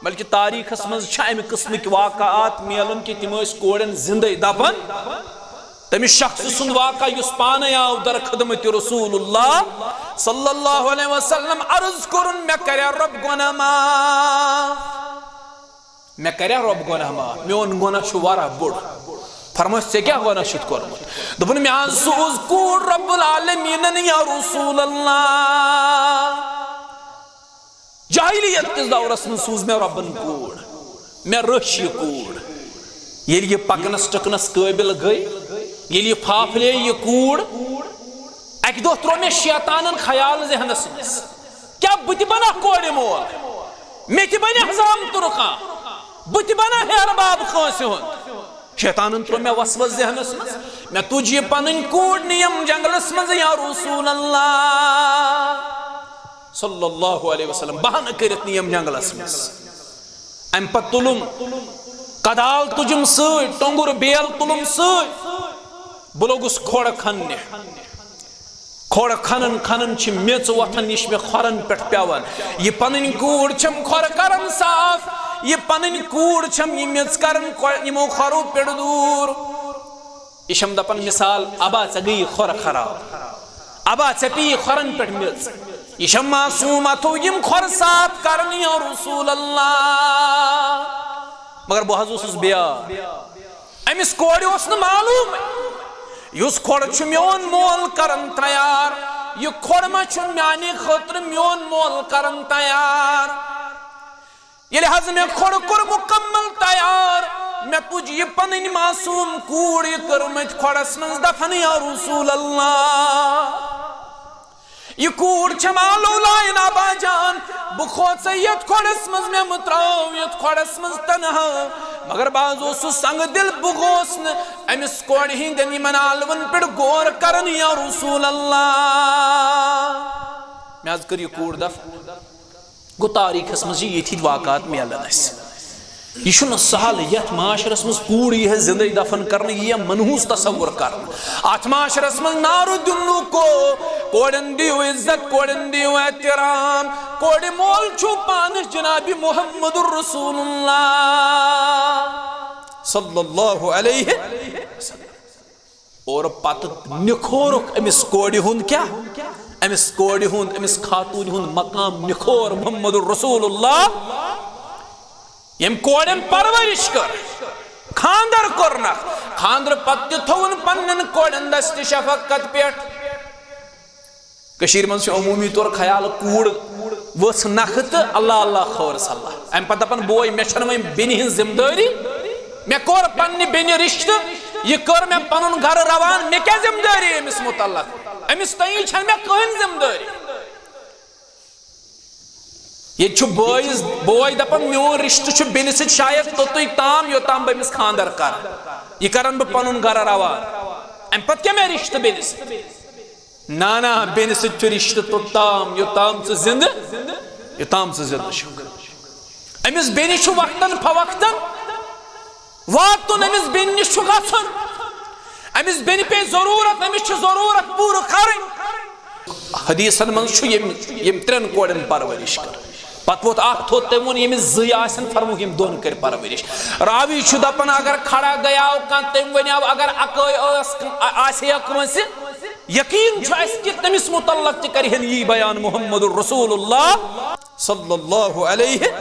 بلکہ تاریخ مز امہ قسم واقعات ملن کہ تم کورن زندے دفن تمس شخص سند واقع اس پانے آو در خدمت رسول اللہ صلی اللہ علیہ وسلم عرض کرن میں کریا رب گناہ معاف میں کریا رب گناہ معاف میون گناہ چھ واریاہ بوڑ فرمائے ژے کیا گناہ چھُتھ کوٚرمُت دوٚپُن مےٚ حظ سوٗز کوٗر رب العالمیٖنن یا رسول اللہ جاہلیت کس دورس من سوز میں ربن کوڑ میں رچ یہ کوڑ یل یہ پکنس ٹکنس قابل گئی یل یہ پھاپھلے یہ کوڑ اک دہ ترو میں شیطانن خیال ذہنس مز کیا بت بنا کوڑ مول مے تہ بنہ حزام ترخان بت بنا ہیر باب خانسہ ہند شیطانن ترو میں وسوس ذہنس مز میں تج یہ پنن کوڑ نیم جنگلس مز یا رسول اللہ صلی اللہ علیہ وسلم بہانہ کرت نیم جنگلس مز ام پت تلم کدال تجم ست ٹونگر بیل تلم ست بہ لوگس کھوڑ کھنہ کھوڑ کھنن کھنن چھ میژ وتھان یہ مے کھورن پہ پیوان یہ پنن کوڑ چھم کھور کرن صاف یہ پنن کوڑ چھم یہ میژ کرن یمو کھورو پہ دور یہ چھم دپان مثال ابا ژے گئی کھور خراب ابا ژے پی کھورن پہ میژ یہ چھم معصوم اتھو یم کھور صاف کرن یا رسول اللہ مگر بہ حظ اوسُس بیا امس کورِ اوس نہ معلوم یس کھوڑ چھ میون مول کرن تیار یہ کھوڑ ما چھ میانی خاطر میون مول کرن تیار یل حض میں کھوڑ کور مکمل تیار میں تج یہ پنن معصوم کوڑ یہ کرمت کھوڑس من دفن یا رسول اللہ یہ کوڑ چھ معلو لائن ابا جان بہ کھوژ یت کھوڑس من میں متراو یت کھوڑس من تنہا مگر بعض اوس سنگ دل بہ گوس نہ امس کورِ ہندین یمن الون پہ غور کرن یا رسول اللہ میں حظ کر یہ کوڑ دفن گو تاریخس مز یہ واقعات ملن اس یہ چھُنہٕ سہل یتھ معاشرس مز کوڑ یہ زندے دفن کرنے یہ منحوس تصور کرنا ات معاشرس مز نار دنو کو کوڑن دیو عزت کوڑن دیو احترام کوڑ مول چھو پانس جناب محمد الرسول اللہ صلی اللہ علیہ وسلم اور پت نکھورک امس کوڑ ہند کیا امس کوڑ ہند امس خاتون ہند مقام نکھور محمد الرسول اللہ یم کورن پرورش کر خاندر کرنا خاندر پتہ تھون پنن کورن دست شفقت پیٹ کشیر من سے عمومی طور خیال کوڑ وس نخت اللہ اللہ خور صلاح ام پتہ پن بوئی میں چھن ویم بینی ہن ذمہ داری میں کور پننی بینی رشتہ یہ کر میں پنن گھر روان میں کیا ذمہ داری امس متعلق امس تین چھن میں کہن ذمہ داری یہ چھو بوئی دپن میون رشتہ چھو بینی ست شاید توتوی تام یوتام بہ امس خاندر کر یہ کرن بہ پنن گھر روان ام پتہ کیا میں رشتہ بینی ست نانا بینی ست چھو رشتہ توتام یوتام ژٕ زندہ یوتام ژٕ زندہ چھُکھ امس بینی چھو وقتاً فوقتاً واتن امس بینی نش چھُ گژھُن امس بینی پے ضرورت امس چھِ ضرورت پوٗرٕ کَرٕنۍ حدیثن منٛز چھُ یم ترٛٮ۪ن کورٮ۪ن پرورش کر پتہ ووت اکھ تھوٚد تٔمۍ ووٚن ییٚمِس زٕ آسن فرموُکھ یم دۄن کٔرۍ پرورش راوی چھُ دپان اگر کھڑا گیاو کانٛہہ تٔمۍ ونیاو اگر اکٲے آسہِ ہا کٲنٛسہِ یقین چھُ اَسہِ کہِ تٔمِس متعلق تہِ کرِہن یی بیان محمد الرسول اللہ صلی اللہ علیہ